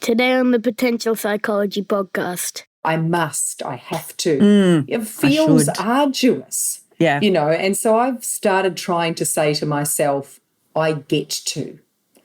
Today on the Potential Psychology podcast. I have to. It feels arduous. Yeah. And so I've started trying to say to myself, I get to.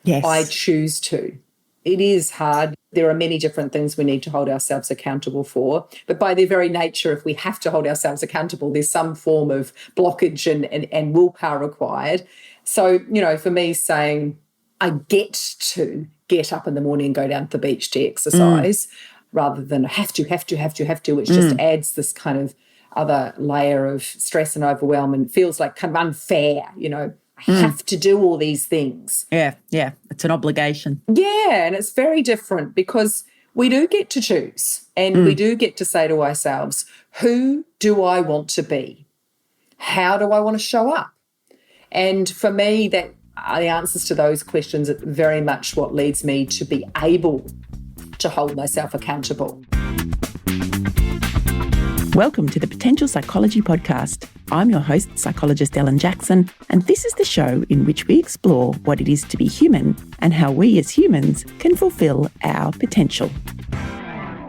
Yes. I choose to. It is hard. There are many different things we need to hold ourselves accountable for. But by their very nature, if we have to hold ourselves accountable, there's some form of blockage and willpower required. So, for me saying, I get to get up in the morning and go down to the beach to exercise rather than have to, which just adds this kind of other layer of stress and overwhelm and feels like kind of unfair, I have to do all these things. Yeah. It's an obligation. Yeah, and it's very different because we do get to choose and we do get to say to ourselves, who do I want to be? How do I want to show up? And for me, that the answers to those questions are very much what leads me to be able to hold myself accountable. Welcome to the Potential Psychology podcast. I'm your host, psychologist Ellen Jackson, and this is the show in which we explore what it is to be human and how we as humans can fulfill our potential.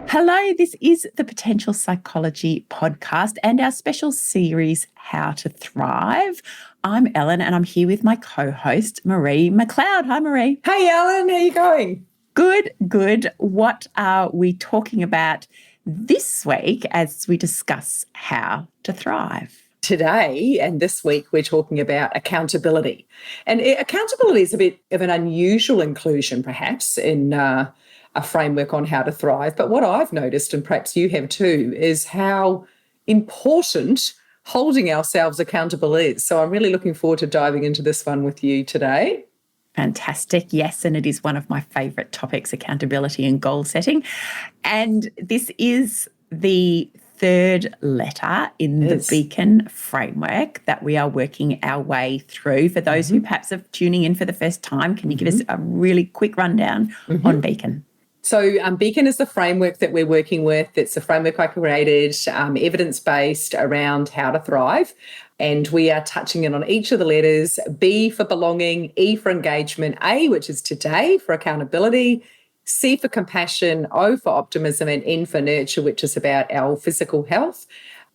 Hello, this is the Potential Psychology podcast and our special series, How to Thrive. I'm Ellen and I'm here with my co-host, Marie McLeod. Hi, Marie. Hey, Ellen. How are you going? Good. What are we talking about this week as we discuss how to thrive? Today and this week, we're talking about accountability. And accountability is a bit of an unusual inclusion, perhaps, in a framework on how to thrive. But what I've noticed, and perhaps you have too, is how important holding ourselves accountable is. So I'm really looking forward to diving into this one with you today. Fantastic. Yes, and it is one of my favourite topics, accountability and goal setting. And this is the third letter in the Beacon framework that we are working our way through. For those who perhaps are tuning in for the first time, can you give us a really quick rundown on Beacon? So Beacon is the framework that we're working with. It's a framework I created, evidence-based around how to thrive. And we are touching in on each of the letters: B for belonging, E for engagement, A, which is today, for accountability, C for compassion, O for optimism, and N for nurture, which is about our physical health.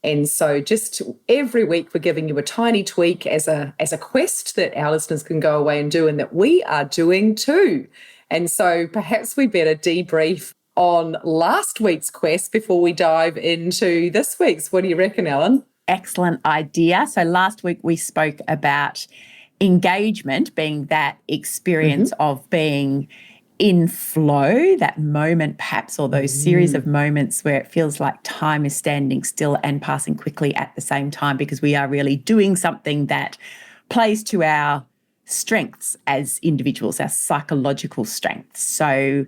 And so just every week we're giving you a tiny tweak as a quest that our listeners can go away and do, and that we are doing too. And so perhaps we better debrief on last week's quest before we dive into this week's. What do you reckon, Ellen? Excellent idea. So last week we spoke about engagement being that experience of being in flow, that moment perhaps, or those series of moments where it feels like time is standing still and passing quickly at the same time, because we are really doing something that plays to our strengths as individuals, our psychological strengths. So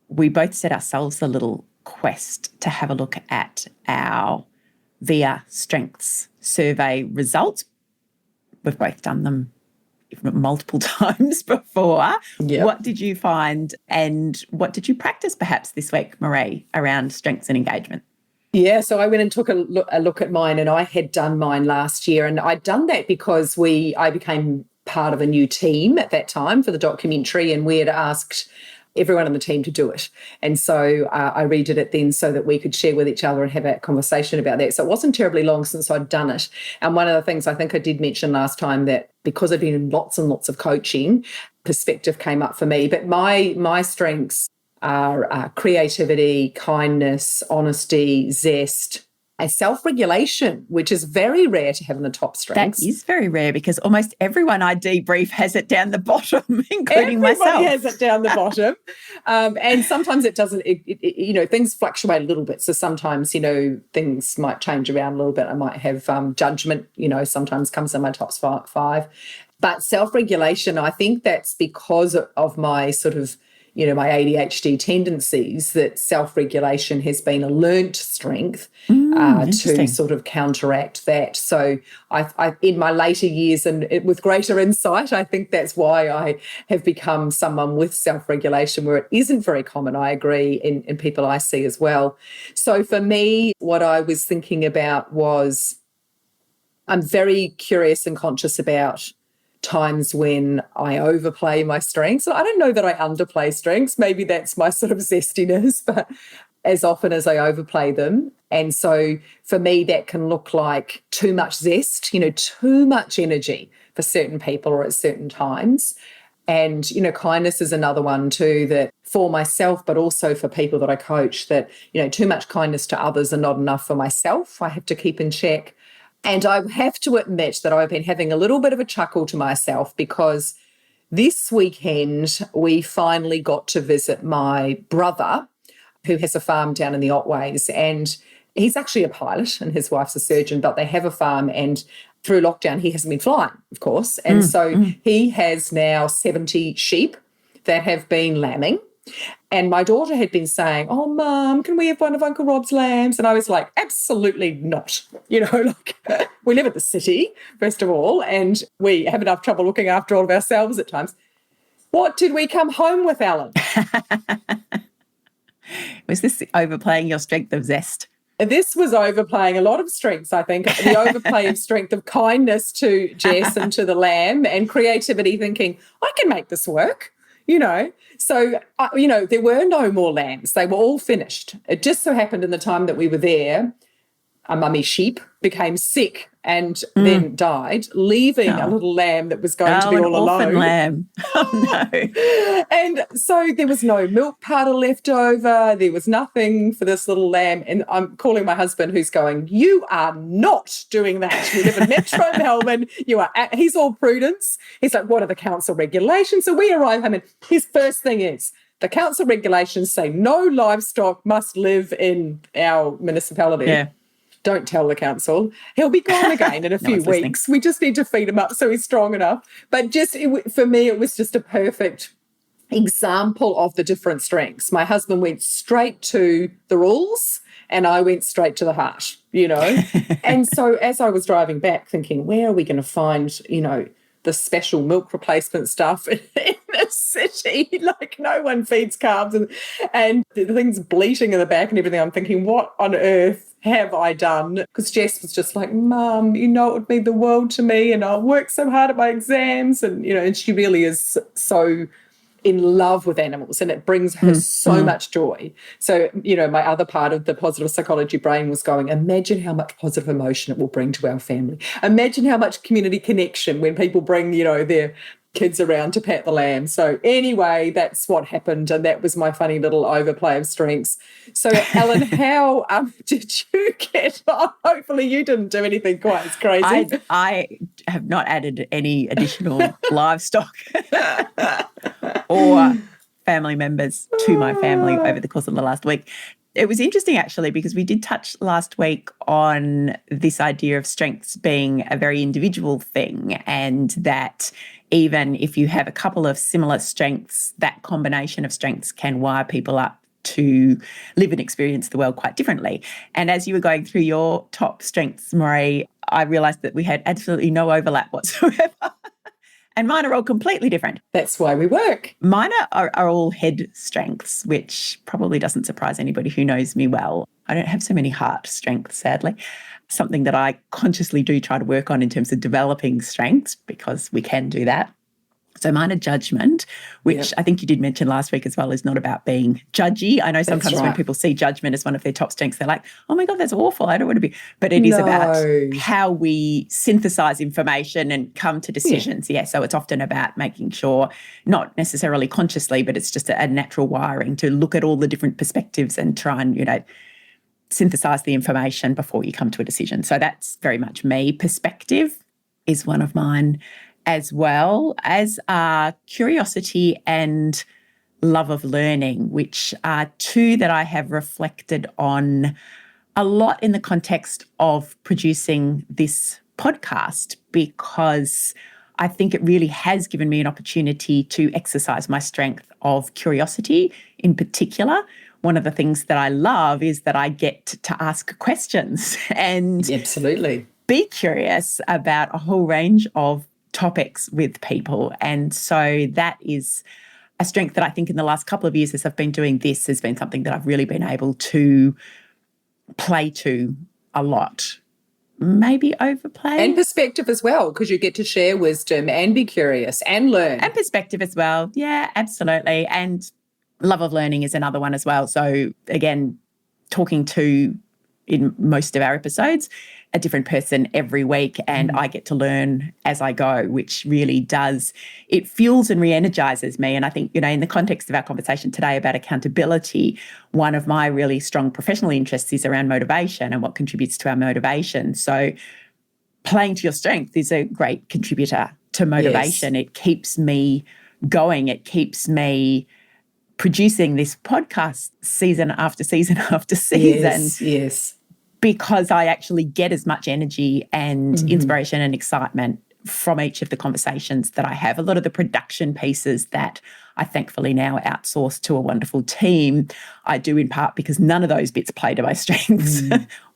we both set ourselves a little quest to have a look at our VIA strengths survey results. We've both done them, if not multiple times before. Yep. What did you find and what did you practice perhaps this week, Marie, around strengths and engagement? Yeah, so I went and took a look at mine, and I had done mine last year, and I'd done that because I became part of a new team at that time for the documentary, and we had asked everyone on the team to do it. And so I redid it then so that we could share with each other and have a conversation about that. So it wasn't terribly long since I'd done it. And one of the things I think I did mention last time, that because I've been in lots and lots of coaching, perspective came up for me. But my strengths are creativity, kindness, honesty, zest, and self-regulation, which is very rare to have in the top strengths. That is very rare because almost everyone I debrief has it down the bottom, including myself. Everybody has it down the bottom. And sometimes it doesn't, things fluctuate a little bit. So sometimes, things might change around a little bit. I might have judgment, sometimes comes in my top five. But self-regulation, I think that's because of my sort of, my ADHD tendencies, that self-regulation has been a learnt strength to sort of counteract that. So I in my later years and with greater insight, I think that's why I have become someone with self-regulation where it isn't very common, I agree, in people I see as well. So for me, what I was thinking about was I'm very curious and conscious about times when I overplay my strengths. I don't know that I underplay strengths. Maybe that's my sort of zestiness, but as often as I overplay them. And so for me, that can look like too much zest, too much energy for certain people or at certain times. And, kindness is another one too, that for myself, but also for people that I coach, that, too much kindness to others and not enough for myself, I have to keep in check. And I have to admit that I've been having a little bit of a chuckle to myself because this weekend we finally got to visit my brother, who has a farm down in the Otways. And he's actually a pilot and his wife's a surgeon, but they have a farm, and through lockdown, he hasn't been flying, of course. And so he has now 70 sheep that have been lambing. And my daughter had been saying, "Oh, Mum, can we have one of Uncle Rob's lambs?" And I was like, absolutely not. We live at the city, first of all, and we have enough trouble looking after all of ourselves at times. What did we come home with, Alan? Was this overplaying your strength of zest? This was overplaying a lot of strengths, I think. The overplay of strength of kindness to Jess and to the lamb, and creativity, thinking, I can make this work, So, there were no more lambs. They were all finished. It just so happened in the time that we were there, a mummy sheep became sick and then died, leaving a little lamb that was going to be all alone. Orphan lamb. Oh, no. And so there was no milk powder left over. There was nothing for this little lamb. And I'm calling my husband, who's going, "You are not doing that. We live in Metro Melbourne. He's all prudence." He's like, "What are the council regulations?" So we arrive home, and his first thing is, the council regulations say no livestock must live in our municipality. Yeah. Don't tell the council. He'll be gone again in a few weeks. We just need to feed him up so he's strong enough. But for me, it was just a perfect example of the different strengths. My husband went straight to the rules and I went straight to the heart, And so as I was driving back thinking, where are we going to find, the special milk replacement stuff in the city? Like, no one feeds calves and the thing's bleating in the back and everything. I'm thinking, what on earth have I done? Because Jess was just like, "Mum, it would mean the world to me, and I'll work so hard at my exams." And, and she really is so in love with animals, and it brings her so much joy. So, my other part of the positive psychology brain was going, imagine how much positive emotion it will bring to our family. Imagine how much community connection when people bring, their kids around to pat the lamb. So anyway, that's what happened, and that was my funny little overplay of strengths. So, Ellen, how did you get on? Hopefully you didn't do anything quite as crazy. I have not added any additional livestock or family members to my family over the course of the last week. It was interesting, actually, because we did touch last week on this idea of strengths being a very individual thing, and that even if you have a couple of similar strengths, that combination of strengths can wire people up to live and experience the world quite differently. And as you were going through your top strengths, Marie, I realised that we had absolutely no overlap whatsoever. And mine are all completely different. That's why we work. Mine are all head strengths, which probably doesn't surprise anybody who knows me well. I don't have so many heart strengths, sadly. Something that I consciously do try to work on in terms of developing strengths, because we can do that. So mine are judgment, which I think you did mention last week as well, is not about being judgy. I know sometimes when people see judgment as one of their top strengths, they're like, "Oh my God, that's awful. I don't want to be." But it is about how we synthesize information and come to decisions. Yeah. So it's often about making sure, not necessarily consciously, but it's just a natural wiring to look at all the different perspectives and try and, synthesize the information before you come to a decision. So that's very much me. Perspective is one of mine, as well as curiosity and love of learning, which are two that I have reflected on a lot in the context of producing this podcast, because I think it really has given me an opportunity to exercise my strength of curiosity in particular. One of the things that I love is that I get to ask questions and absolutely be curious about a whole range of topics with people. And so that is a strength that I think in the last couple of years as I've been doing this has been something that I've really been able to play to a lot. maybe overplay. And perspective as well, because you get to share wisdom and be curious and learn. And perspective as well. Yeah, absolutely. And love of learning is another one as well. So again, talking to, in most of our episodes, a different person every week, and I get to learn as I go, which really does, it fuels and re-energizes me. And I think, in the context of our conversation today about accountability, one of my really strong professional interests is around motivation and what contributes to our motivation. So playing to your strength is a great contributor to motivation. Yes. It keeps me going. It keeps me producing this podcast season after season after season. Yes. Because I actually get as much energy and inspiration and excitement from each of the conversations that I have. A lot of the production pieces that I thankfully now outsource to a wonderful team, I do in part because none of those bits play to my strengths.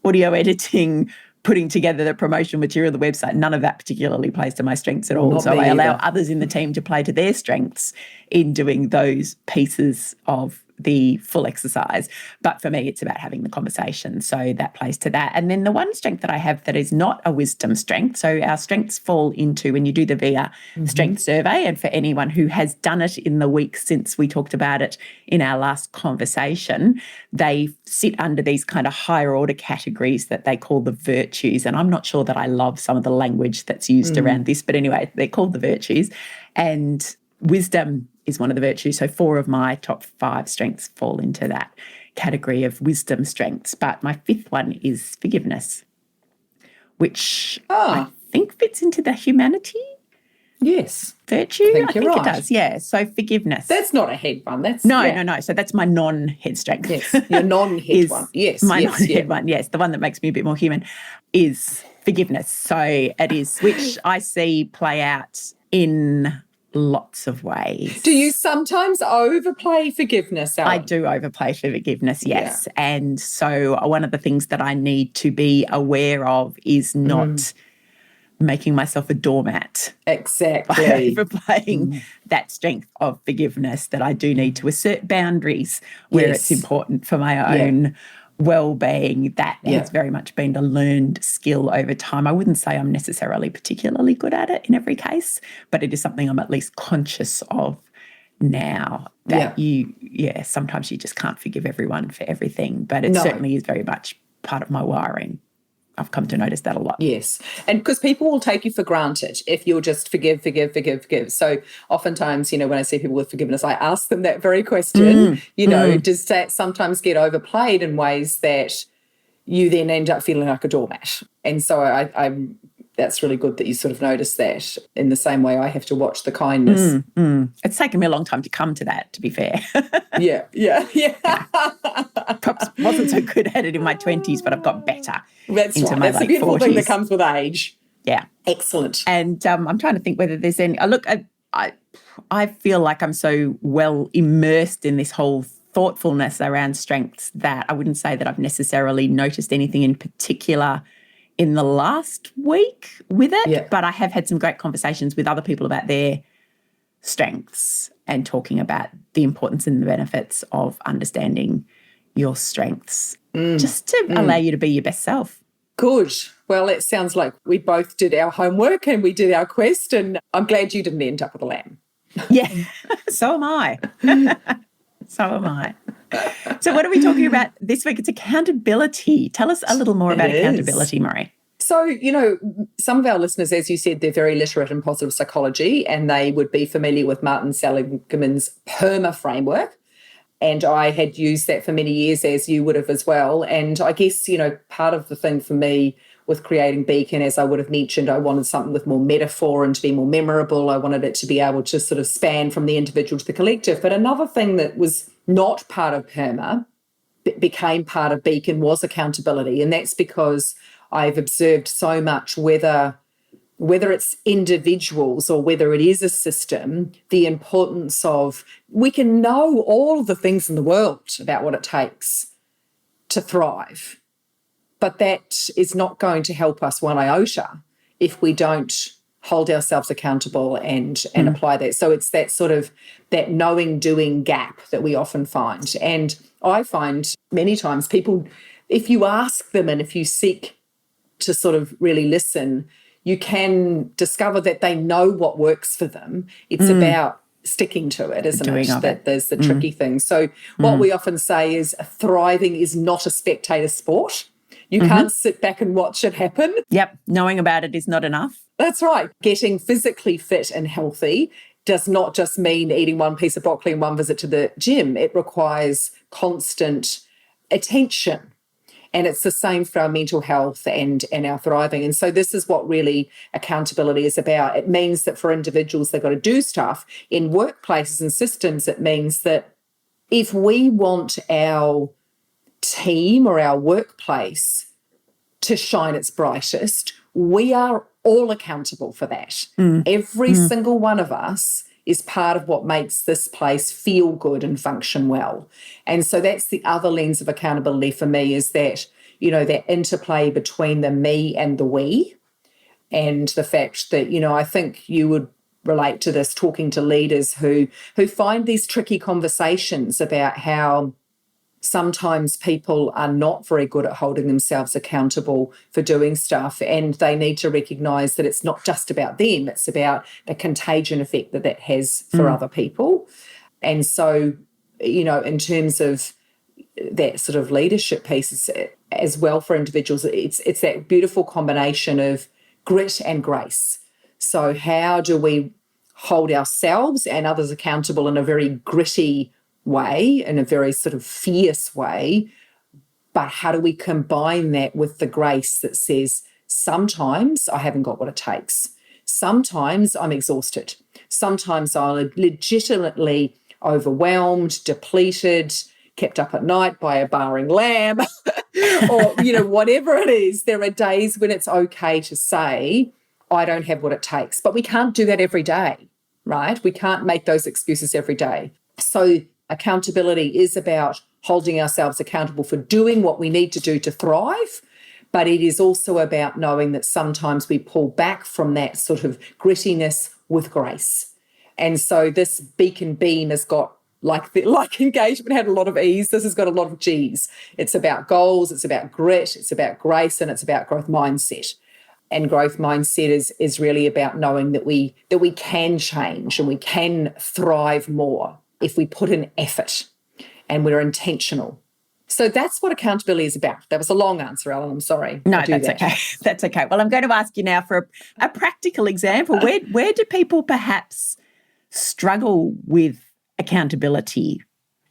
Audio editing, putting together the promotional material, the website, none of that particularly plays to my strengths at all. Not So me I allow either. others in the team to play to their strengths in doing those pieces of the full exercise. But for me, it's about having the conversation. So that plays to that. And then the one strength that I have that is not a wisdom strength. So our strengths fall into when you do the VIA strength survey. And for anyone who has done it in the week since we talked about it in our last conversation, they sit under these kind of higher order categories that they call the virtues. And I'm not sure that I love some of the language that's used around this, but anyway, they're called the virtues. And wisdom is one of the virtues. So 4 of my top 5 strengths fall into that category of wisdom strengths. But my 5th one is forgiveness, which I think fits into the humanity virtue. I think you're right. It does, yeah. So forgiveness. That's not a head one. That's No. So that's my non-head strength. Yes, your non-head one. Yes, my non-head one. Yes, the one that makes me a bit more human is forgiveness. So it is, which I see play out in lots of ways. Do you sometimes overplay forgiveness, Ellen? I do overplay forgiveness, yes. Yeah. And so one of the things that I need to be aware of is not making myself a doormat. Exactly. By overplaying that strength of forgiveness, that I do need to assert boundaries where it's important for my own well-being. That has very much been a learned skill over time. I wouldn't say I'm necessarily particularly good at it in every case, but it is something I'm at least conscious of now, that sometimes you just can't forgive everyone for everything, but it certainly is very much part of my wiring. I've come to notice that a lot. Yes. And because people will take you for granted if you'll just forgive. So oftentimes, when I see people with forgiveness, I ask them that very question, does that sometimes get overplayed in ways that you then end up feeling like a doormat? And so I'm that's really good that you sort of notice that. In the same way, I have to watch the kindness. It's taken me a long time to come to that, to be fair. Yeah. Perhaps wasn't so good at it in my 20s, but I've got better. That's into right. my That's a beautiful 40s. thing that comes with age. Yeah. Excellent. And I'm trying to think whether there's any... I feel like I'm so well immersed in this whole thoughtfulness around strengths that I wouldn't say that I've necessarily noticed anything in particular in the last week with it, but I have had some great conversations with other people about their strengths and talking about the importance and the benefits of understanding your strengths just to allow you to be your best self. Good. Well, it sounds like we both did our homework and we did our quest, and I'm glad you didn't end up with a lamb. Yeah, so am I. So am I. So what are we talking about this week? It's accountability. Tell us a little more about accountability, Marie. So, some of our listeners, as you said, they're very literate in positive psychology, and they would be familiar with Martin Seligman's PERMA framework. And I had used that for many years, as you would have as well. And I guess, part of the thing for me with creating Beacon, as I would have mentioned, I wanted something with more metaphor and to be more memorable. I wanted it to be able to sort of span from the individual to the collective. But another thing that was not part of PERMA, became part of Beacon, was accountability. And that's because I've observed so much, whether it's individuals or whether it is a system, the importance of, we can know all of the things in the world about what it takes to thrive, but that is not going to help us one iota if we don't hold ourselves accountable and apply that. So it's that sort of that knowing doing gap that we often find. And I find many times people, if you ask them and if you seek to sort of really listen, you can discover that they know what works for them. It's about sticking to it, isn't Doing it? of That it. there's the tricky thing. So what we often say is thriving is not a spectator sport. You can't sit back and watch it happen. Yep. Knowing about it is not enough. That's right. Getting physically fit and healthy does not just mean eating one piece of broccoli and one visit to the gym. It requires constant attention. And it's the same for our mental health and our thriving. And so this is what really accountability is about. It means that for individuals, they've got to do stuff. In workplaces and systems, it means that if we want our team or our workplace to shine its brightest, we are all accountable for that. Every single one of us is part of what makes this place feel good and function well. And so that's the other lens of accountability for me, is that, you know, that interplay between the me and the we, and the fact that, you know, I think you would relate to this talking to leaders who find these tricky conversations about how sometimes people are not very good at holding themselves accountable for doing stuff, and they need to recognise that it's not just about them, it's about the contagion effect that has for other people. And so, you know, in terms of that sort of leadership piece as well for individuals, it's that beautiful combination of grit and grace. So how do we hold ourselves and others accountable in a very gritty way, in a very sort of fierce way, but how do we combine that with the grace that says, sometimes I haven't got what it takes. Sometimes I'm exhausted. Sometimes I'm legitimately overwhelmed, depleted, kept up at night by a barring lamb, or, you know, whatever it is. There are days when it's okay to say, I don't have what it takes. But we can't do that every day, right? We can't make those excuses every day. So accountability is about holding ourselves accountable for doing what we need to do to thrive, but it is also about knowing that sometimes we pull back from that sort of grittiness with grace. And so this beacon beam has got, like engagement had a lot of E's, this has got a lot of G's. It's about goals, it's about grit, it's about grace, and it's about growth mindset. And growth mindset is really about knowing that we can change and we can thrive more if we put in effort and we're intentional. So that's what accountability is about. That was a long answer, Ellen. I'm sorry. No, that's okay. That's okay. Well, I'm going to ask you now for a practical example. Where do people perhaps struggle with accountability,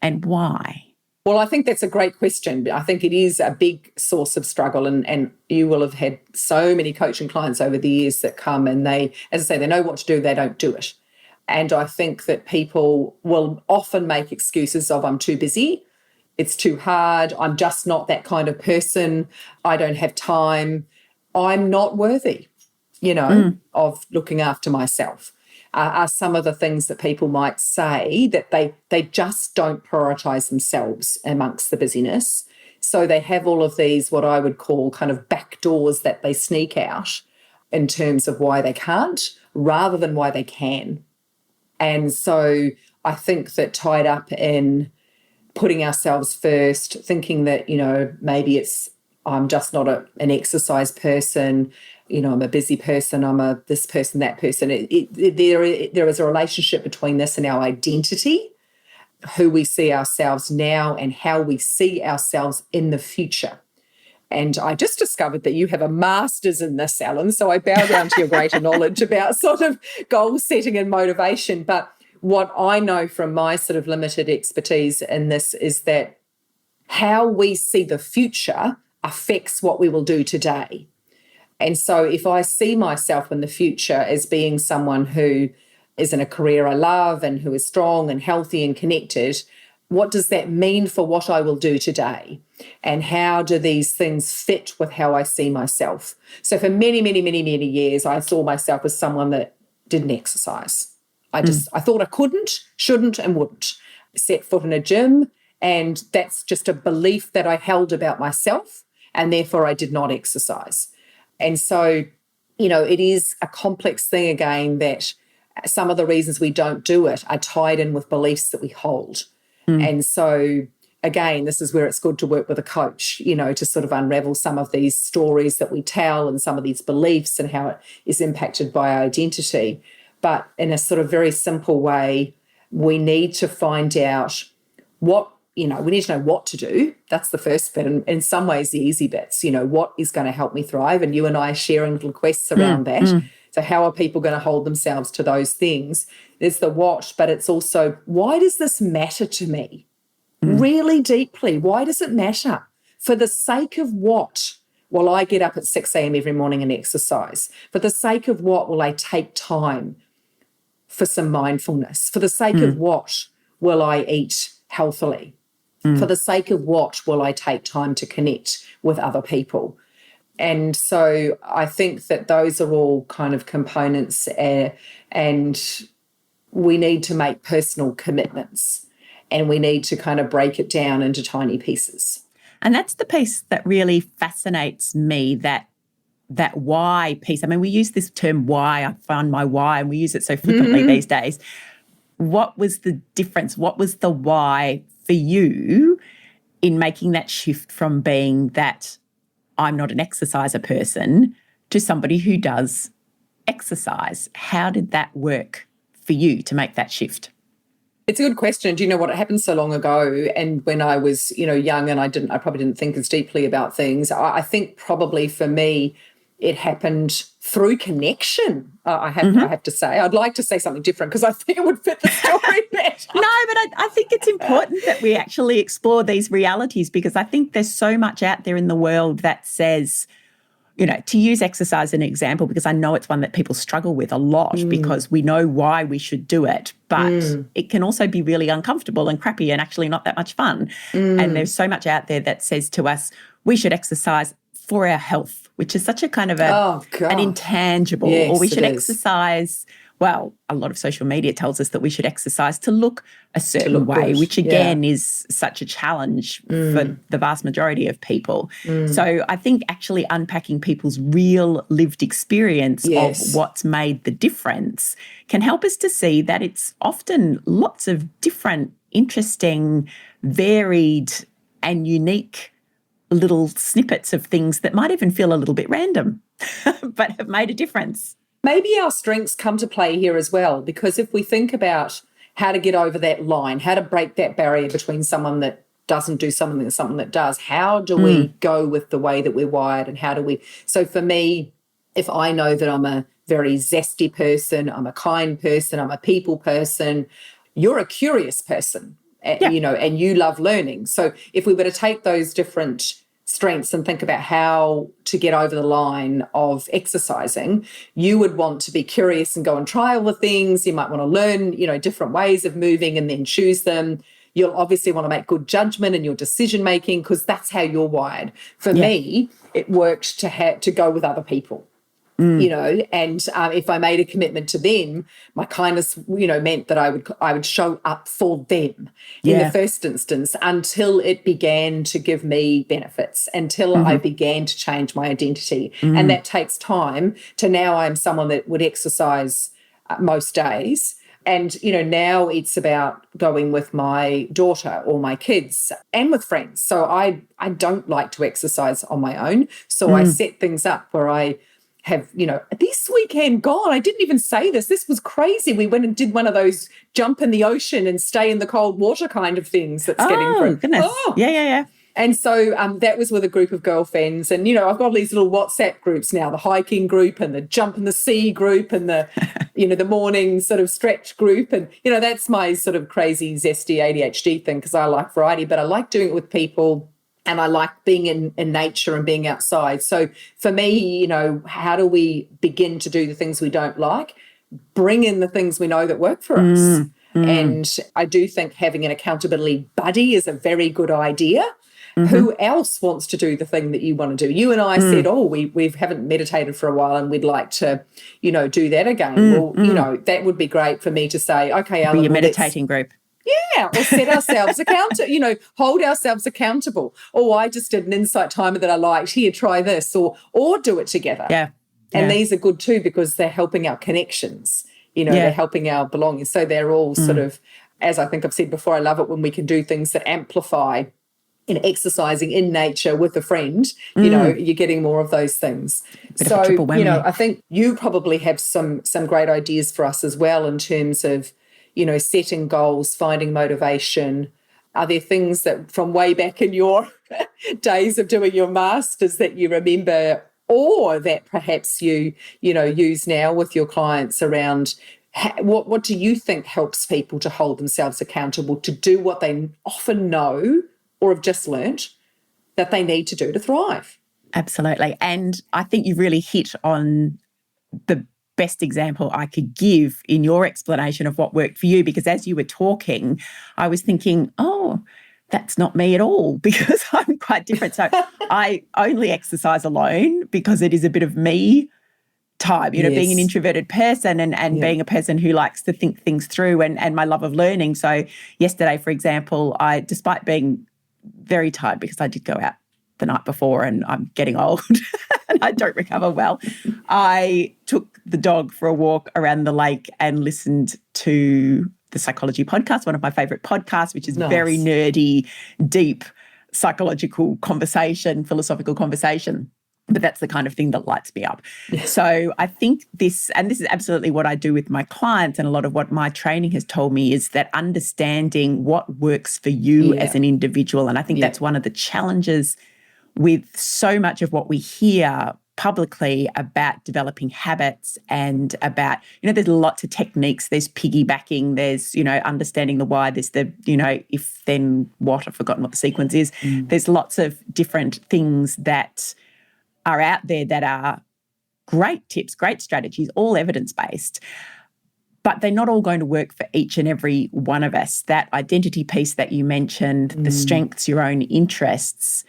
and why? Well, I think that's a great question. I think it is a big source of struggle, and you will have had so many coaching clients over the years that come and they, as I say, they know what to do, they don't do it. And I think that people will often make excuses of, I'm too busy, it's too hard, I'm just not that kind of person, I don't have time, I'm not worthy, you know, of looking after myself. Are some of the things that people might say, that they just don't prioritise themselves amongst the busyness. So they have all of these, what I would call kind of back doors that they sneak out in terms of why they can't, rather than why they can. And so I think that tied up in putting ourselves first, thinking that, you know, maybe it's, I'm just not an exercise person, you know, I'm a busy person, I'm a this person, that person. There is a relationship between this and our identity, who we see ourselves now and how we see ourselves in the future. And I just discovered that you have a master's in this, Ellen, so I bow down to your greater knowledge about sort of goal setting and motivation. But what I know from my sort of limited expertise in this is that how we see the future affects what we will do today. And so if I see myself in the future as being someone who is in a career I love and who is strong and healthy and connected, what does that mean for what I will do today? And how do these things fit with how I see myself? So for many, many, many, many years, I saw myself as someone that didn't exercise. I thought I couldn't, shouldn't, and wouldn't set foot in a gym. And that's just a belief that I held about myself, and therefore I did not exercise. And so, you know, it is a complex thing again, that some of the reasons we don't do it are tied in with beliefs that we hold. And so again, this is where it's good to work with a coach, to sort of unravel some of these stories that we tell and some of these beliefs and how it is impacted by our identity. But in a sort of very simple way, we need to find out we need to know what to do. That's the first bit. And in some ways, the easy bits, what is going to help me thrive? And you and I are sharing little quests around that. So how are people going to hold themselves to those things? There's the what, but it's also, why does this matter to me? Really deeply. Why does it matter? For the sake of what will I get up at 6 a.m. every morning and exercise? For the sake of what will I take time for some mindfulness? For the sake of what will I eat healthily? For the sake of what will I take time to connect with other people? And so I think that those are all kind of components, and we need to make personal commitments, and we need to kind of break it down into tiny pieces. And that's the piece that really fascinates me, that why piece. I mean, we use this term why, I found my why, and we use it so flippantly these days. What was the difference? What was the why for you in making that shift from being that I'm not an exerciser person to somebody who does exercise? How did that work for you to make that shift? It's a good question. Do you know what? It happened so long ago, and when I was, young, and I probably didn't think as deeply about things. I think probably for me, it happened through connection. I have to say. I'd like to say something different because I think it would fit the story better. No, but I think it's important that we actually explore these realities, because I think there's so much out there in the world that says, to use exercise as an example, because I know it's one that people struggle with a lot because we know why we should do it, but it can also be really uncomfortable and crappy and actually not that much fun. And there's so much out there that says to us, we should exercise for our health, which is such a kind of an intangible, yes, or we should exercise. Well, a lot of social media tells us that we should exercise to look a certain way, which again is such a challenge for the vast majority of people. So I think actually unpacking people's real lived experience of what's made the difference can help us to see that it's often lots of different, interesting, varied and unique little snippets of things that might even feel a little bit random, but have made a difference. Maybe our strengths come to play here as well, because if we think about how to get over that line, how to break that barrier between someone that doesn't do something and someone that does, how do we go with the way that we're wired, and how do we... So for me, if I know that I'm a very zesty person, I'm a kind person, I'm a people person, you're a curious person, and you love learning. So if we were to take those different strengths and think about how to get over the line of exercising, you would want to be curious and go and try all the things. You might want to learn, different ways of moving and then choose them. You'll obviously want to make good judgment in your decision making, because that's how you're wired. For me, it worked to go with other people. And if I made a commitment to them, my kindness, meant that I would show up for them in the first instance until it began to give me benefits, until I began to change my identity. And that takes time to now I'm someone that would exercise most days. And, now it's about going with my daughter or my kids and with friends. So I don't like to exercise on my own. So I set things up where I have, this weekend, God, I didn't even say this. This was crazy. We went and did one of those jump in the ocean and stay in the cold water kind of things that's getting through. Goodness. Oh, yeah. And so that was with a group of girlfriends. And, I've got these little WhatsApp groups now, the hiking group and the jump in the sea group and the, the morning sort of stretch group. And, that's my sort of crazy, zesty ADHD thing, because I like variety, but I like doing it with people. And I like being in nature and being outside. So for me, how do we begin to do the things we don't like? Bring in the things we know that work for us. And I do think having an accountability buddy is a very good idea. Who else wants to do the thing that you want to do? You and I said, we haven't meditated for a while and we'd like to, do that again. Well, that would be great for me to say, okay, Ellen, your meditating group. Yeah, or set ourselves accountable, hold ourselves accountable. Oh, I just did an insight timer that I liked. Here, try this, or do it together. Yeah. And these are good too, because they're helping our connections, they're helping our belonging. So they're all sort of, as I think I've said before, I love it when we can do things that amplify and exercising in nature with a friend, you know, you're getting more of those things. Bit of a triple whammy. You know, I think you probably have some great ideas for us as well in terms of, you know, setting goals, finding motivation. Are there things that from way back in your days of doing your masters that you remember, or that perhaps you know, use now with your clients around what do you think helps people to hold themselves accountable to do what they often know or have just learnt that they need to do to thrive? Absolutely. And I think you've really hit on the best example I could give in your explanation of what worked for you, because as you were talking, I was thinking, oh, that's not me at all, because I'm quite different. So I only exercise alone because it is a bit of me time, you know, being an introverted person and being a person who likes to think things through and my love of learning. So yesterday, for example, despite being very tired because I did go out the night before and I'm getting old and I don't recover well, I took the dog for a walk around the lake and listened to the Psychology Podcast, one of my favourite podcasts, which is very nerdy, deep psychological conversation, philosophical conversation. But that's the kind of thing that lights me up. So I think this is absolutely what I do with my clients, and a lot of what my training has told me is that understanding what works for you as an individual. And I think that's one of the challenges with so much of what we hear publicly about developing habits and about, you know, there's lots of techniques. There's piggybacking, there's, you know, understanding the why, there's the, you know, if then what, I've forgotten what the sequence is. There's lots of different things that are out there that are great tips, great strategies, all evidence-based, but they're not all going to work for each and every one of us. That identity piece that you mentioned, the strengths, your own interests.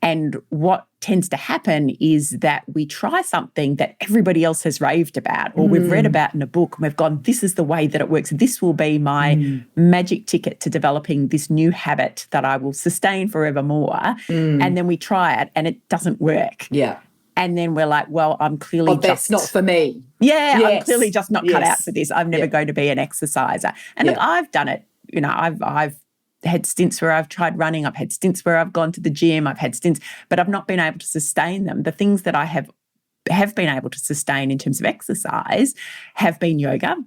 And what tends to happen is that we try something that everybody else has raved about or we've read about in a book and we've gone, this is the way that it works. This will be my magic ticket to developing this new habit that I will sustain forevermore. And then we try it and it doesn't work. Yeah. And then we're like, well, I'm clearly that's not for me. Yeah, I'm clearly just not cut out for this. I'm never going to be an exerciser. And look, I've done it. You know, I've had stints where I've tried running. I've had stints where I've gone to the gym. I've had stints, but I've not been able to sustain them. The things that I have been able to sustain in terms of exercise have been yoga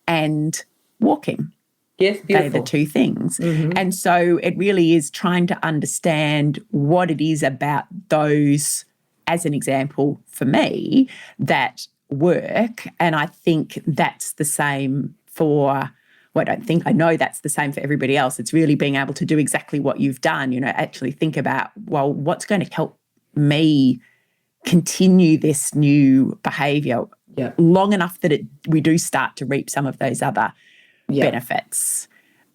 and walking. Yes, beautiful. They're the two things. And so it really is trying to understand what it is about those, as an example for me, that work. And I think that's the same for, well, I know that's the same for everybody else. It's really being able to do exactly what you've done, you know, actually think about, well, what's going to help me continue this new behaviour long enough that we do start to reap some of those other benefits,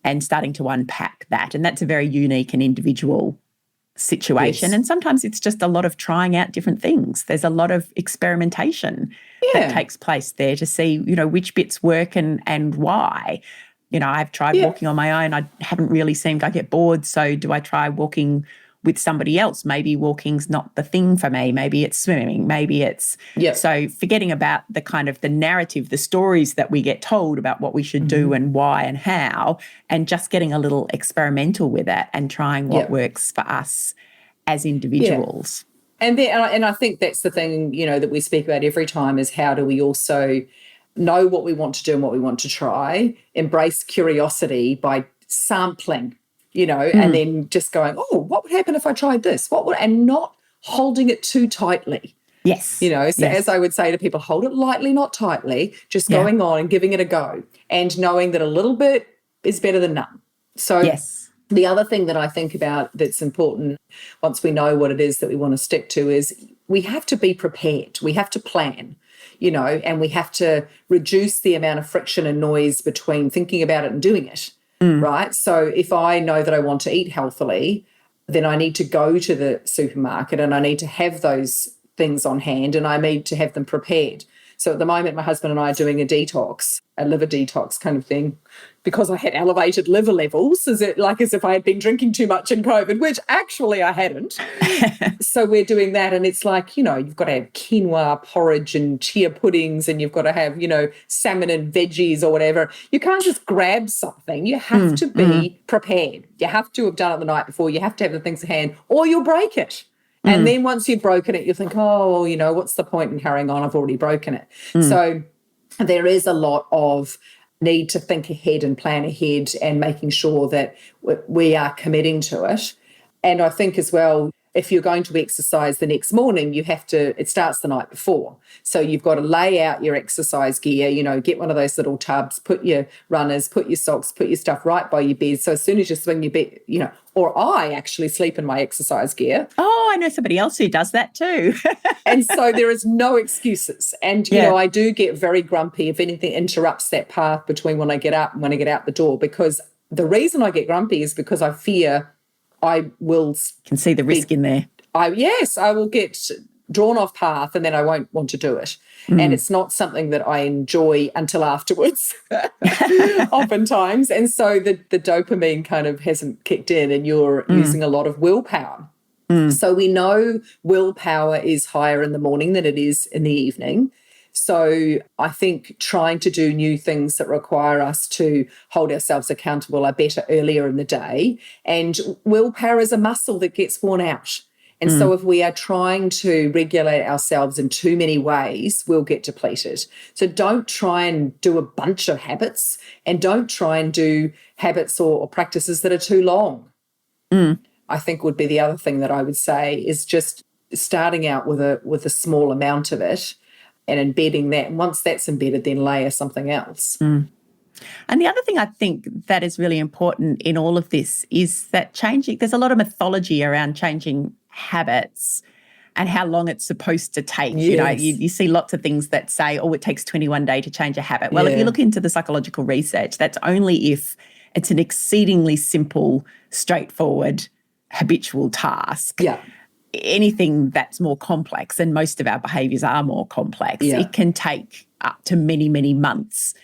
and starting to unpack that. And that's a very unique and individual situation. And sometimes it's just a lot of trying out different things. There's a lot of experimentation that takes place there to see, you know, which bits work and why. You know, I've tried walking on my own. I haven't really seemed, I get bored. So do I try walking with somebody else? Maybe walking's not the thing for me. Maybe it's swimming. Maybe it's, so forgetting about the kind of the narrative, the stories that we get told about what we should do and why and how, and just getting a little experimental with it and trying what works for us as individuals. And I think that's the thing, you know, that we speak about every time is how do we also know what we want to do and what we want to try, embrace curiosity by sampling, you know, and then just going, oh, what would happen if I tried this? And not holding it too tightly. Yes. You know, so as I would say to people, hold it lightly, not tightly, just going on and giving it a go and knowing that a little bit is better than none. So the other thing that I think about that's important once we know what it is that we want to stick to is we have to be prepared. We have to plan, you know, and we have to reduce the amount of friction and noise between thinking about it and doing it, right? So if I know that I want to eat healthily, then I need to go to the supermarket and I need to have those things on hand and I need to have them prepared. So at the moment, my husband and I are doing a detox, a liver detox kind of thing, because I had elevated liver levels, as if I had been drinking too much in COVID, which actually I hadn't. So we're doing that, and it's like, you've got to have quinoa porridge and chia puddings, and you've got to have, salmon and veggies or whatever. You can't just grab something. You have to be prepared. You have to have done it the night before. You have to have the things at hand, or you'll break it. And then once you've broken it, you think, oh, well, what's the point in carrying on? I've already broken it. So there is a lot of need to think ahead and plan ahead and making sure that we are committing to it. And I think as well, if you're going to exercise the next morning, it starts the night before. So you've got to lay out your exercise gear, get one of those little tubs, put your runners, put your socks, put your stuff right by your bed. So as soon as you swing your bed, or I actually sleep in my exercise gear. Oh, I know somebody else who does that too. And so there is no excuses. And, I do get very grumpy if anything interrupts that path between when I get up and when I get out the door, because the reason I get grumpy is because I fear I will... Can see the risk in there. I will get drawn off path and then I won't want to do it. And it's not something that I enjoy until afterwards, oftentimes. And so the dopamine kind of hasn't kicked in and you're using a lot of willpower. So we know willpower is higher in the morning than it is in the evening. So I think trying to do new things that require us to hold ourselves accountable are better earlier in the day. And willpower is a muscle that gets worn out. And so if we are trying to regulate ourselves in too many ways, we'll get depleted. So don't try and do a bunch of habits, and don't try and do habits or practices that are too long. I think would be the other thing that I would say, is just starting out with a small amount of it and embedding that. And once that's embedded, then layer something else. And the other thing I think that is really important in all of this is that there's a lot of mythology around changing habits and how long it's supposed to take. Yes. You see lots of things that say, it takes 21 days to change a habit. Well, if you look into the psychological research, that's only if it's an exceedingly simple, straightforward, habitual task. Yeah. Anything that's more complex, and most of our behaviours are more complex, it can take up to many, many months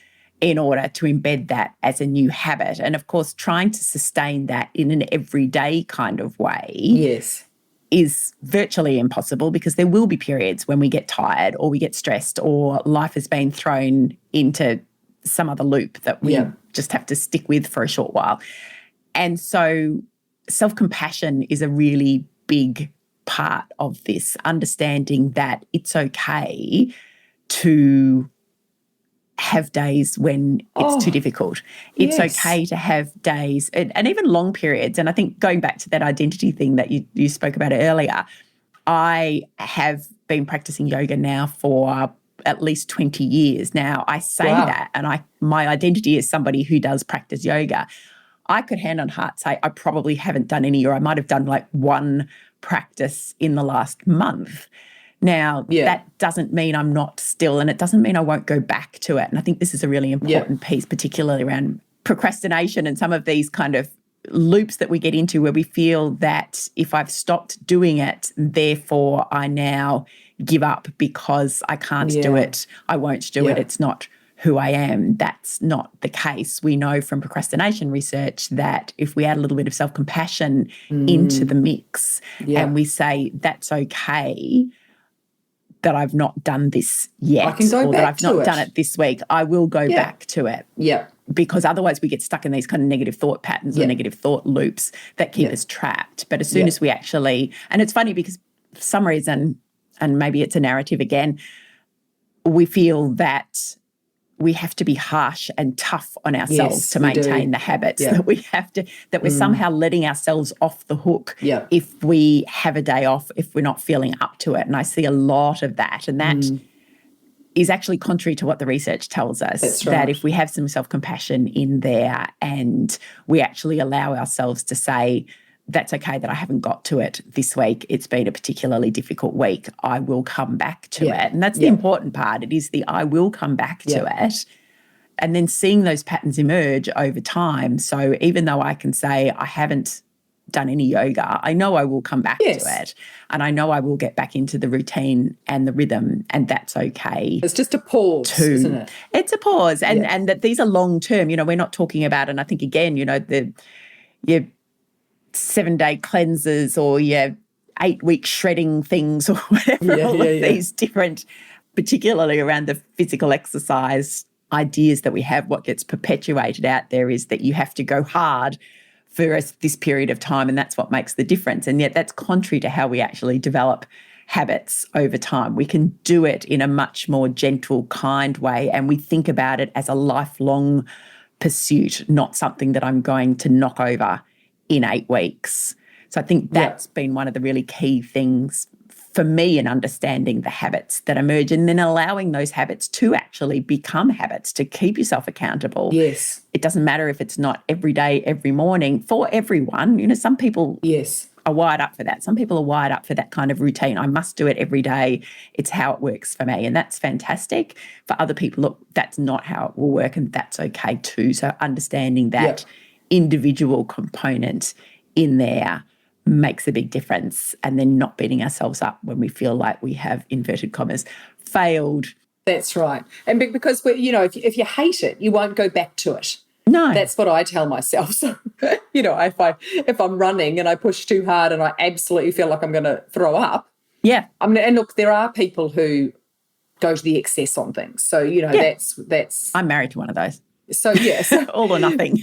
in order to embed that as a new habit. And of course, trying to sustain that in an everyday kind of way is virtually impossible, because there will be periods when we get tired or we get stressed or life has been thrown into some other loop that we just have to stick with for a short while. And so self-compassion is a really big part of this, understanding that it's okay to have days when it's too difficult. It's okay to have days and even long periods. And I think going back to that identity thing that you spoke about earlier, I have been practicing yoga now for at least 20 years. Now, I say that, and my identity is somebody who does practice yoga. I could hand on heart say I probably haven't done any, or I might have done like one practice in the last month. Now, that doesn't mean I'm not still, and it doesn't mean I won't go back to it. And I think this is a really important piece, particularly around procrastination and some of these kind of loops that we get into where we feel that if I've stopped doing it, therefore I now give up because I can't do it, I won't do it, it's not who I am. That's not the case. We know from procrastination research that if we add a little bit of self-compassion into the mix and we say, that's okay that I've not done this yet, I can go or back that I've to not it. done it this week, I will go back to it. Yeah. Because otherwise we get stuck in these kind of negative thought patterns or negative thought loops that keep us trapped. But as soon as we actually, and it's funny because for some reason, and maybe it's a narrative again, we feel that we have to be harsh and tough on ourselves to maintain the habits, that we have to, that we're somehow letting ourselves off the hook if we have a day off, if we're not feeling up to it. And I see a lot of that. And that is actually contrary to what the research tells us. That's right. That if we have some self-compassion in there and we actually allow ourselves to say, that's okay that I haven't got to it this week, it's been a particularly difficult week, I will come back to it. And that's the important part. It is the I will come back to it. And then seeing those patterns emerge over time. So even though I can say I haven't done any yoga, I know I will come back Yes. to it, and I know I will get back into the routine and the rhythm, and that's okay. It's just a pause, isn't it? It's a pause, and Yeah. and that these are long term. We're not talking about, and I think again, your 7-day cleanses or your 8-week shredding things or whatever. All of these different, particularly around the physical exercise ideas that we have. What gets perpetuated out there is that you have to go hard for this period of time, and that's what makes the difference. And yet that's contrary to how we actually develop habits over time. We can do it in a much more gentle, kind way, and we think about it as a lifelong pursuit, not something that I'm going to knock over in 8 weeks. So I think that's been one of the really key things for me in understanding the habits that emerge, and then allowing those habits to actually become habits, to keep yourself accountable. Yes. It doesn't matter if it's not every day, every morning for everyone. Some people are wired up for that. Some people are wired up for that kind of routine. I must do it every day. It's how it works for me. And that's fantastic. For other people, look, that's not how it will work, and that's okay too. So understanding that individual component in there makes a big difference, and then not beating ourselves up when we feel like we have, inverted commas, failed. That's right. And because, if you hate it, you won't go back to it. No. That's what I tell myself. So, if I'm running and I push too hard and I absolutely feel like I'm going to throw up. Yeah. And look, there are people who go to the excess on things. So, that's. I'm married to one of those. So, yes. All or nothing.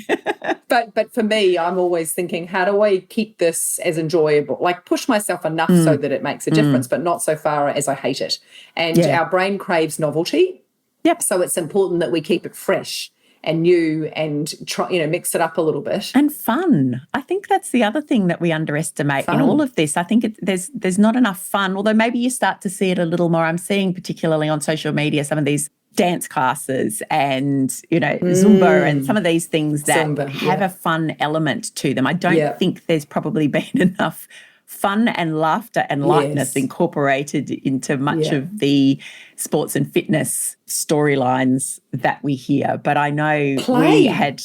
But for me, I'm always thinking, how do I keep this as enjoyable? Like push myself enough so that it makes a difference, but not so far as I hate it. And our brain craves novelty. Yep. So it's important that we keep it fresh and new and try, mix it up a little bit. And fun. I think that's the other thing that we underestimate in all of this. I think there's not enough fun, although maybe you start to see it a little more. I'm seeing particularly on social media some of these dance classes and, Zumba and some of these things that have a fun element to them. I don't think there's probably been enough fun and laughter and lightness incorporated into much of the sports and fitness storylines that we hear. But I know we had,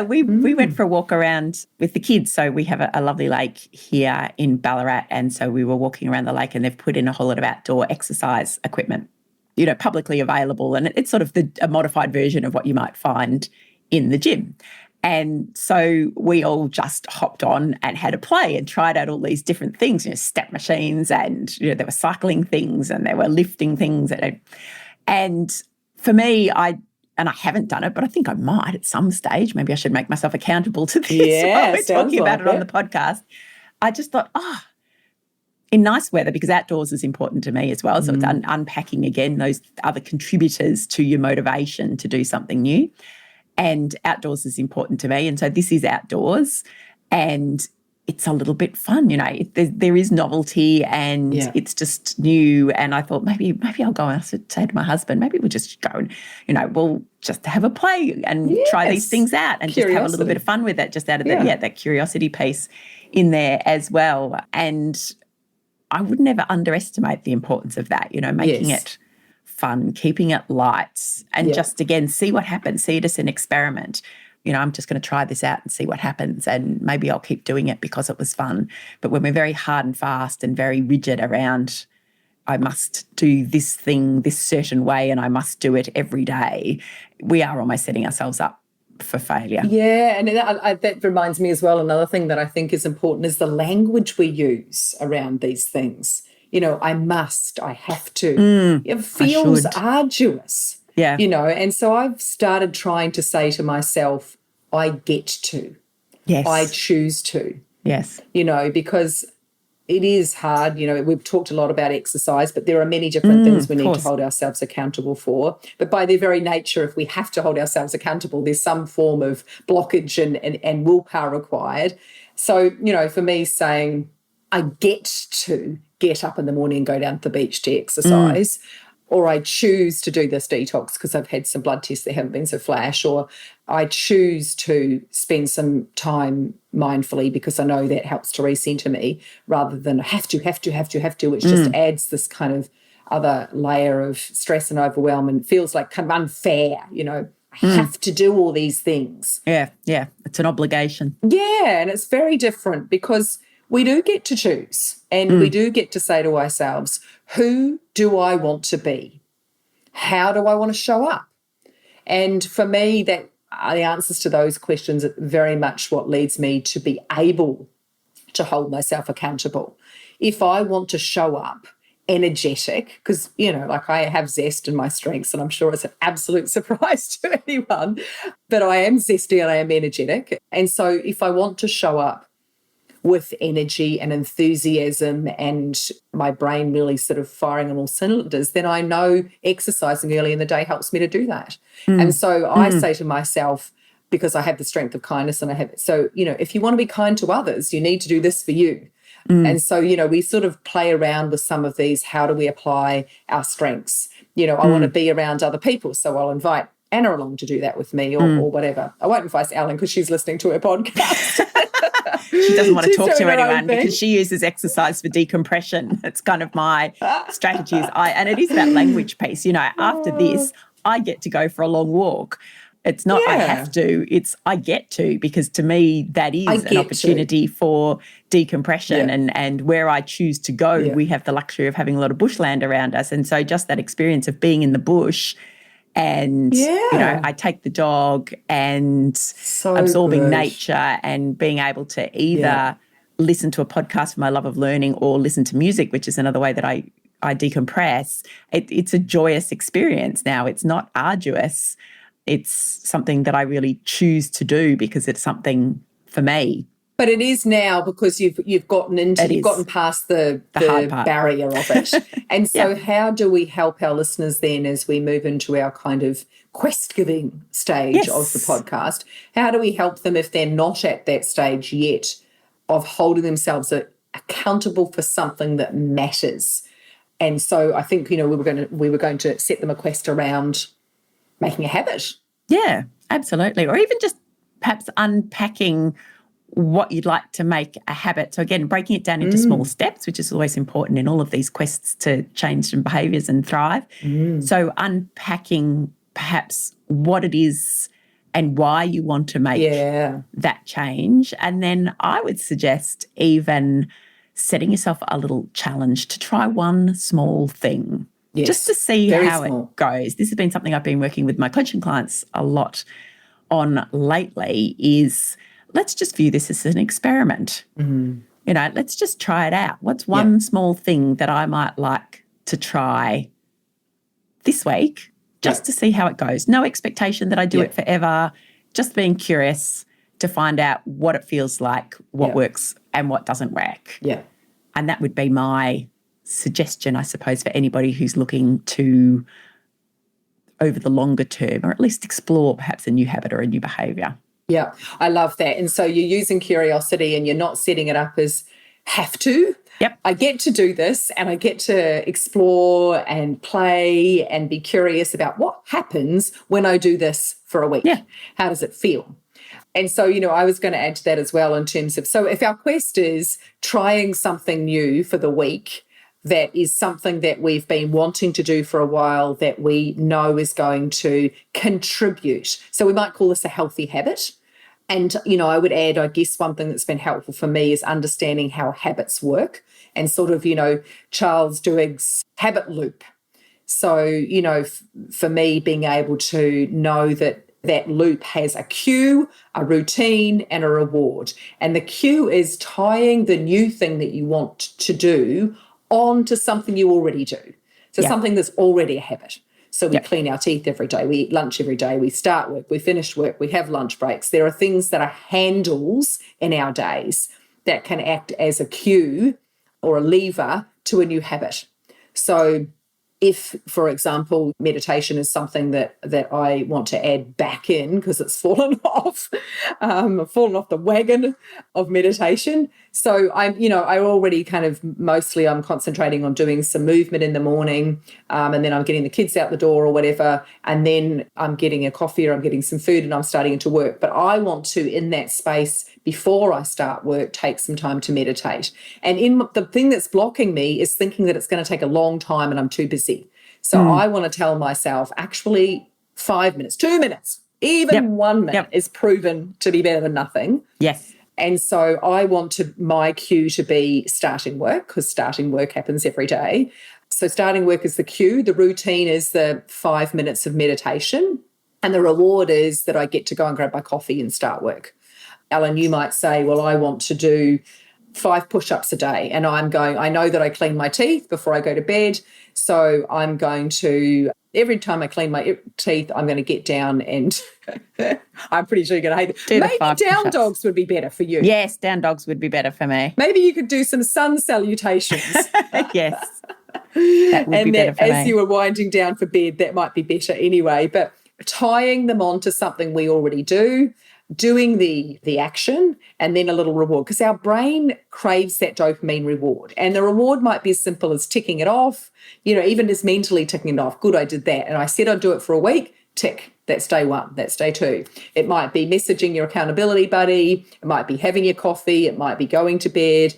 we went for a walk around with the kids. So we have a lovely lake here in Ballarat, and so we were walking around the lake, and they've put in a whole lot of outdoor exercise equipment, publicly available. And it's sort of a modified version of what you might find in the gym. And so we all just hopped on and had a play and tried out all these different things, step machines, and there were cycling things and there were lifting things. And for me, I haven't done it, but I think I might at some stage. Maybe I should make myself accountable to this while we're talking about it on the podcast. I just thought, in nice weather, because outdoors is important to me as well. So it's unpacking again those other contributors to your motivation to do something new. And outdoors is important to me. And so this is outdoors, and it's a little bit fun, there is novelty, and it's just new. And I thought maybe I'll go and say to my husband, maybe we'll just go and, we'll just have a play and try these things out and just have a little bit of fun with it, just out of that curiosity piece in there as well. And I would never underestimate the importance of that, making it fun, keeping it light, and just, again, see what happens, see it as an experiment. I'm just going to try this out and see what happens, and maybe I'll keep doing it because it was fun. But when we're very hard and fast and very rigid around, I must do this thing this certain way and I must do it every day, we are almost setting ourselves up for failure. Yeah, and that reminds me as well, another thing that I think is important is the language we use around these things. I must, I have to. It feels arduous. Yeah. And so I've started trying to say to myself, I get to. Yes. I choose to. Yes. Because it is hard. We've talked a lot about exercise, but there are many different things we need to hold ourselves accountable for. But by their very nature, if we have to hold ourselves accountable, there's some form of blockage and willpower required. So, for me, saying I get to get up in the morning and go down to the beach to exercise, or I choose to do this detox because I've had some blood tests that haven't been so flash, or I choose to spend some time mindfully because I know that helps to recenter me, rather than have to, which just adds this kind of other layer of stress and overwhelm and feels like kind of unfair, have to do all these things. Yeah. It's an obligation. Yeah, and it's very different because we do get to choose and we do get to say to ourselves, who do I want to be? How do I want to show up? And for me, that the answers to those questions are very much what leads me to be able to hold myself accountable. If I want to show up energetic, because, like I have zest in my strengths, and I'm sure it's an absolute surprise to anyone, but I am zesty and I am energetic. And so if I want to show up with energy and enthusiasm and my brain really sort of firing on all cylinders, then I know exercising early in the day helps me to do that. And so I say to myself, because I have the strength of kindness and if you want to be kind to others, you need to do this for you. And so, we sort of play around with some of these, how do we apply our strengths? I want to be around other people, so I'll invite Anna along to do that with me or whatever. I won't invite Ellen because she's listening to her podcast. She doesn't want to talk to anyone because she uses exercise for decompression. It's kind of my strategies. And it is that language piece. After this, I get to go for a long walk. It's not I have to, it's I get to, because to me that is an opportunity for decompression and where I choose to go, we have the luxury of having a lot of bushland around us. And so just that experience of being in the bush and, I take the dog and absorbing nature and being able to either listen to a podcast for my love of learning or listen to music, which is another way that I decompress. It's a joyous experience now. It's not arduous. It's something that I really choose to do because it's something for me. But it is now because you've gotten past the hard part. barrier of it. And so how do we help our listeners then as we move into our kind of quest-giving stage of the podcast? How do we help them if they're not at that stage yet of holding themselves accountable for something that matters? And so I think, we were going to set them a quest around making a habit. Yeah, absolutely. Or even just perhaps unpacking what you'd like to make a habit. So again, breaking it down into small steps, which is always important in all of these quests to change some behaviours and thrive. So unpacking perhaps what it is and why you want to make that change. And then I would suggest even setting yourself a little challenge to try one small thing. Yes, just to see how it goes. This has been something I've been working with my coaching clients a lot on lately is let's just view this as an experiment. Let's just try it out. What's one small thing that I might like to try this week just to see how it goes? No expectation that I do it forever, just being curious to find out what it feels like, what works and what doesn't work. Yeah. And that would be my suggestion, I suppose, for anybody who's looking to, over the longer term, or at least explore perhaps a new habit or a new behaviour. Yeah, I love that. And so you're using curiosity and you're not setting it up as have to. Yep. I get to do this and I get to explore and play and be curious about what happens when I do this for a week. Yeah. How does it feel? And so, I was going to add to that as well in terms of, so if our quest is trying something new for the week, that is something that we've been wanting to do for a while that we know is going to contribute. So we might call this a healthy habit. And, I would add, I guess one thing that's been helpful for me is understanding how habits work and sort of, Charles Duhigg's habit loop. So, for me, being able to know that loop has a cue, a routine, and a reward. And the cue is tying the new thing that you want to do on to something you already do. So something that's already a habit. So we clean our teeth every day, we eat lunch every day, we start work, we finish work, we have lunch breaks. There are things that are handles in our days that can act as a cue or a lever to a new habit. So if, for example, meditation is something that I want to add back in because it's fallen off, fallen off the wagon of meditation. So I already kind of mostly I'm concentrating on doing some movement in the morning, and then I'm getting the kids out the door or whatever, and then I'm getting a coffee or I'm getting some food and I'm starting to work. But I want to, in that space before I start work, take some time to meditate. And the thing that's blocking me is thinking that it's going to take a long time and I'm too busy. So I want to tell myself, actually, 5 minutes, 2 minutes, Even 1 minute is proven to be better than nothing. Yes. And so I want my cue to be starting work, because starting work happens every day. So starting work is the cue. The routine is the 5 minutes of meditation. And the reward is that I get to go and grab my coffee and start work. Alan, you might say, well, I want to do 5 push-ups a day. And I know that I clean my teeth before I go to bed. So I'm going to, every time I clean my teeth, I'm going to get down and I'm pretty sure you're going to hate it. Maybe down dogs would be better for you. Yes, down dogs would be better for me. Maybe you could do some sun salutations. Yes. That would be better for me. As you were winding down for bed, that might be better anyway. But tying them on to something we already do, doing the action, and then a little reward, because our brain craves that dopamine reward. And the reward might be as simple as ticking it off, even just mentally ticking it off. Good, I did that. And I said I'd do it for a week. Tick. That's day 1. That's day 2. It might be messaging your accountability buddy. It might be having your coffee. It might be going to bed.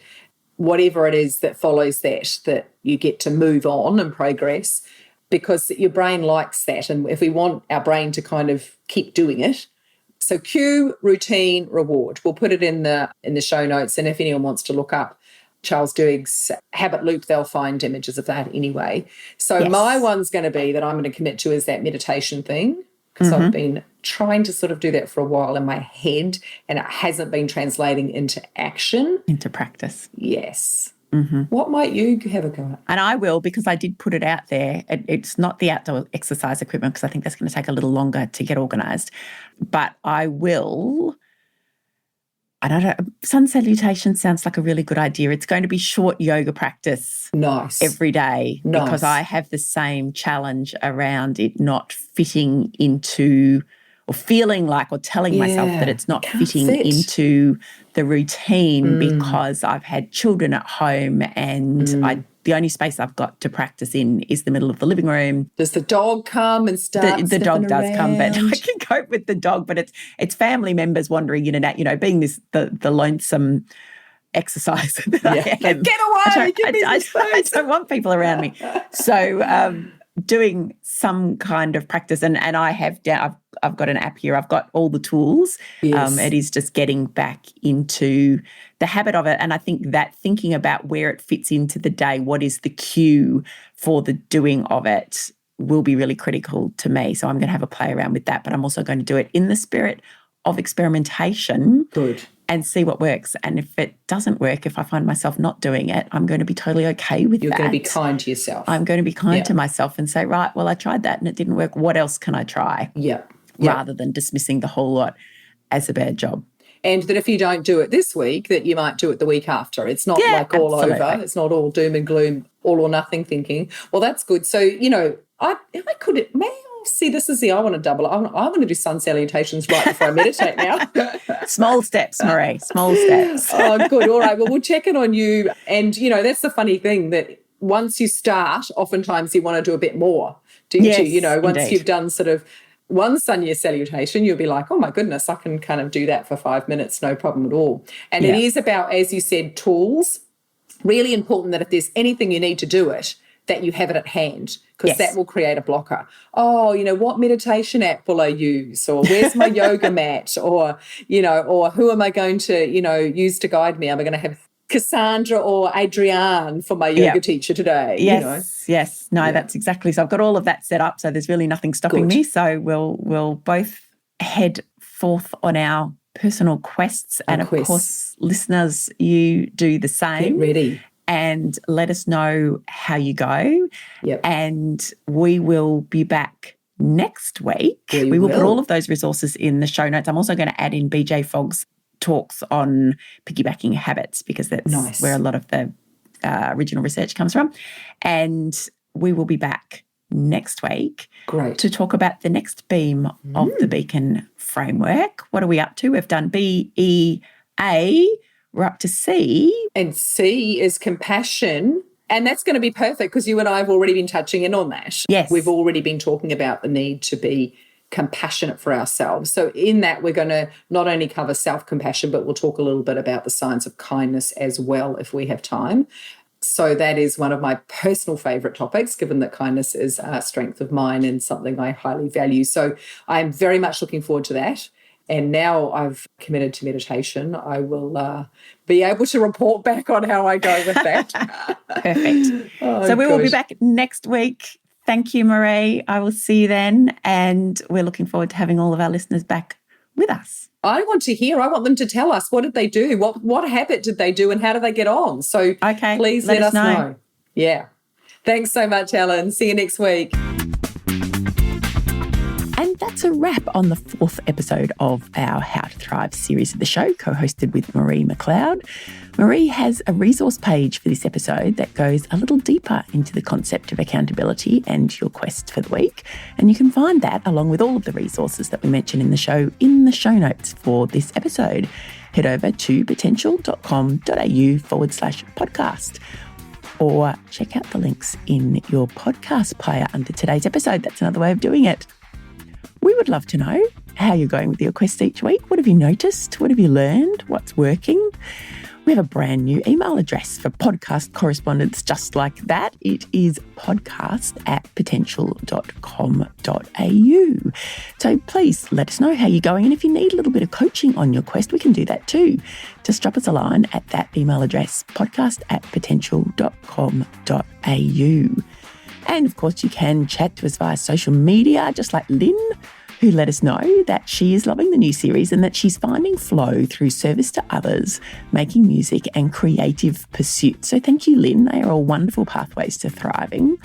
Whatever it is that follows that you get to move on and progress, because your brain likes that. And if we want our brain to kind of keep doing it, so cue, routine, reward. We'll put it in the show notes. And if anyone wants to look up Charles Duhigg's habit loop, they'll find images of that anyway. So my one's going to be that I'm going to commit to is that meditation thing, because I've been trying to sort of do that for a while in my head, and it hasn't been translating into action. Into practice. Yes. What might you have a go at? And I will, because I did put it out there. It's not the outdoor exercise equipment, because I think that's going to take a little longer to get organised. But I will. I don't know. Sun salutation sounds like a really good idea. It's going to be short yoga practice. Nice. Every day. Nice. Because I have the same challenge around it not fitting into, or feeling like, or telling myself that it's not fitting into the routine, because I've had children at home, and the only space I've got to practice in is the middle of the living room. Does the dog come and start? The dog does around? come, but I can cope with the dog. But it's family members wandering in and out. Being the lonesome exerciser that I am. Get away! I don't want people around me. So doing some kind of practice, and I have I've got an app here. I've got all the tools. Yes. It is just getting back into the habit of it. And I think that thinking about where it fits into the day, what is the cue for the doing of it, will be really critical to me. So I'm going to have a play around with that, but I'm also going to do it in the spirit of experimentation. Good. And see what works. And if it doesn't work, if I find myself not doing it, I'm going to be totally okay with that. You're going to be kind to yourself. I'm going to be kind to myself and say, right, well, I tried that and it didn't work. What else can I try? Yeah. Rather than dismissing the whole lot as a bad job. And that if you don't do it this week, that you might do it the week after. It's not like all over. It's not all doom and gloom, all or nothing thinking. Well, that's good. So, I want to double. I want to do sun salutations right before I meditate now. Small steps, Marie, small steps. Oh, good. All right. Well, we'll check in on you. And, that's the funny thing, that once you start, oftentimes you want to do a bit more, don't you? Once indeed. You've done sort of one sun salutation, you'll be like, oh, my goodness, I can kind of do that for 5 minutes, no problem at all. And it is about, as you said, tools. Really important that if there's anything you need to do it, that you have it at hand, because that will create a blocker. Oh, what meditation app will I use? Or where's my yoga mat? Or, or who am I going to, use to guide me? Am I going to have Cassandra or Adrienne for my yoga teacher today? Yes. No, that's exactly. So I've got all of that set up. So there's really nothing stopping me. So we'll both head forth on our personal quests. And of course, listeners, you do the same. Get ready. And let us know how you go. Yep. And we will be back next week. We will put all of those resources in the show notes. I'm also going to add in BJ Fogg's talks on piggybacking habits, because that's where a lot of the original research comes from. And we will be back next week to talk about the next beam of the Beacon framework. What are we up to? We've done B, E, A. We're up to C. And C is compassion. And that's going to be perfect, because you and I have already been touching in on that. Yes. We've already been talking about the need to be compassionate for ourselves. So in that, we're going to not only cover self-compassion, but we'll talk a little bit about the science of kindness as well, if we have time. So that is one of my personal favourite topics, given that kindness is a strength of mine and something I highly value. So I'm very much looking forward to that. And now I've committed to meditation, I will be able to report back on how I go with that. Perfect. So we will be back next week. Thank you, Marie. I will see you then. And we're looking forward to having all of our listeners back with us. I want to hear. I want them to tell us, what did they do? What habit did they do and how do they get on? So please let us know. Yeah. Thanks so much, Helen. See you next week. And that's a wrap on the 4th episode of our How to Thrive series of the show, co-hosted with Marie McLeod. Marie has a resource page for this episode that goes a little deeper into the concept of accountability and your quest for the week. And you can find that, along with all of the resources that we mention in the show notes for this episode. Head over to potential.com.au/podcast. Or check out the links in your podcast player under today's episode. That's another way of doing it. We would love to know how you're going with your quest each week. What have you noticed? What have you learned? What's working? We have a brand new email address for podcast correspondence just like that. It is podcast@potential.com.au. So please let us know how you're going. And if you need a little bit of coaching on your quest, we can do that too. Just drop us a line at that email address, podcast@potential.com.au. And of course, you can chat to us via social media, just like Lynn, who let us know that she is loving the new series and that she's finding flow through service to others, making music and creative pursuits. So thank you, Lynn. They are all wonderful pathways to thriving.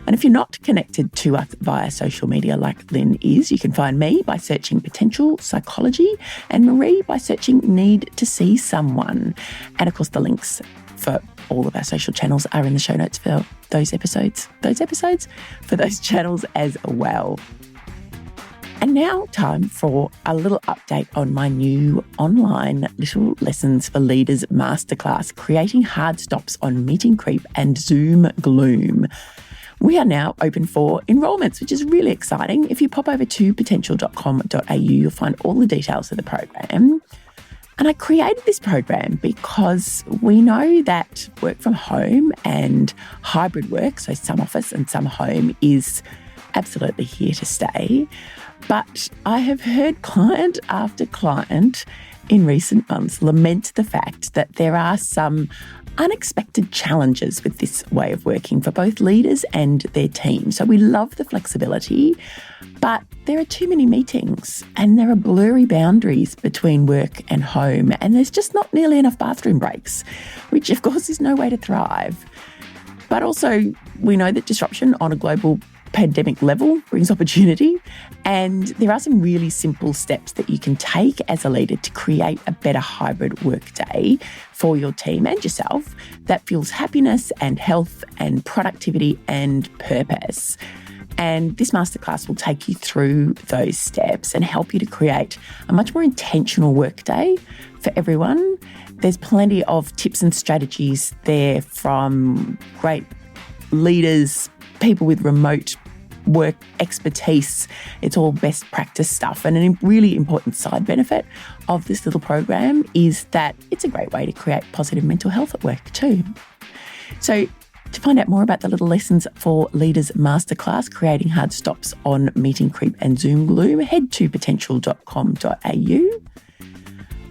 And if you're not connected to us via social media like Lynn is, you can find me by searching Potential Psychology and Marie by searching Need to See Someone. And of course, the links for all of our social channels are in the show notes for those episodes for those channels as well. And now time for a little update on my new online Little Lessons for Leaders masterclass, Creating Hard Stops on Meeting Creep and Zoom Gloom. We are now open for enrolments, which is really exciting. If you pop over to potential.com.au, you'll find all the details of the program. And I created this program because we know that work from home and hybrid work, so some office and some home, is absolutely here to stay. But I have heard client after client in recent months lament the fact that there are some unexpected challenges with this way of working for both leaders and their team. So we love the flexibility, but there are too many meetings and there are blurry boundaries between work and home, and there's just not nearly enough bathroom breaks, which of course is no way to thrive. But also we know that disruption on a global pandemic level brings opportunity, and there are some really simple steps that you can take as a leader to create a better hybrid workday for your team and yourself that fuels happiness and health and productivity and purpose. And this masterclass will take you through those steps and help you to create a much more intentional workday for everyone. There's plenty of tips and strategies there from great leaders, people with remote work expertise. It's all best practice stuff. And a really important side benefit of this little program is that it's a great way to create positive mental health at work too. So to find out more about the Little Lessons for Leaders Masterclass, Creating Hard Stops on Meeting Creep and Zoom Gloom, head to potential.com.au.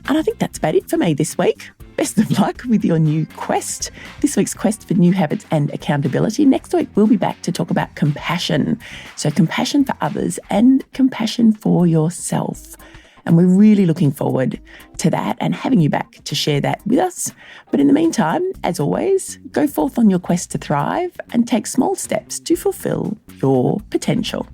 And I think that's about it for me this week. Best of luck with your new quest. This week's quest for new habits and accountability. Next week, we'll be back to talk about compassion. So compassion for others and compassion for yourself. And we're really looking forward to that and having you back to share that with us. But in the meantime, as always, go forth on your quest to thrive and take small steps to fulfill your potential.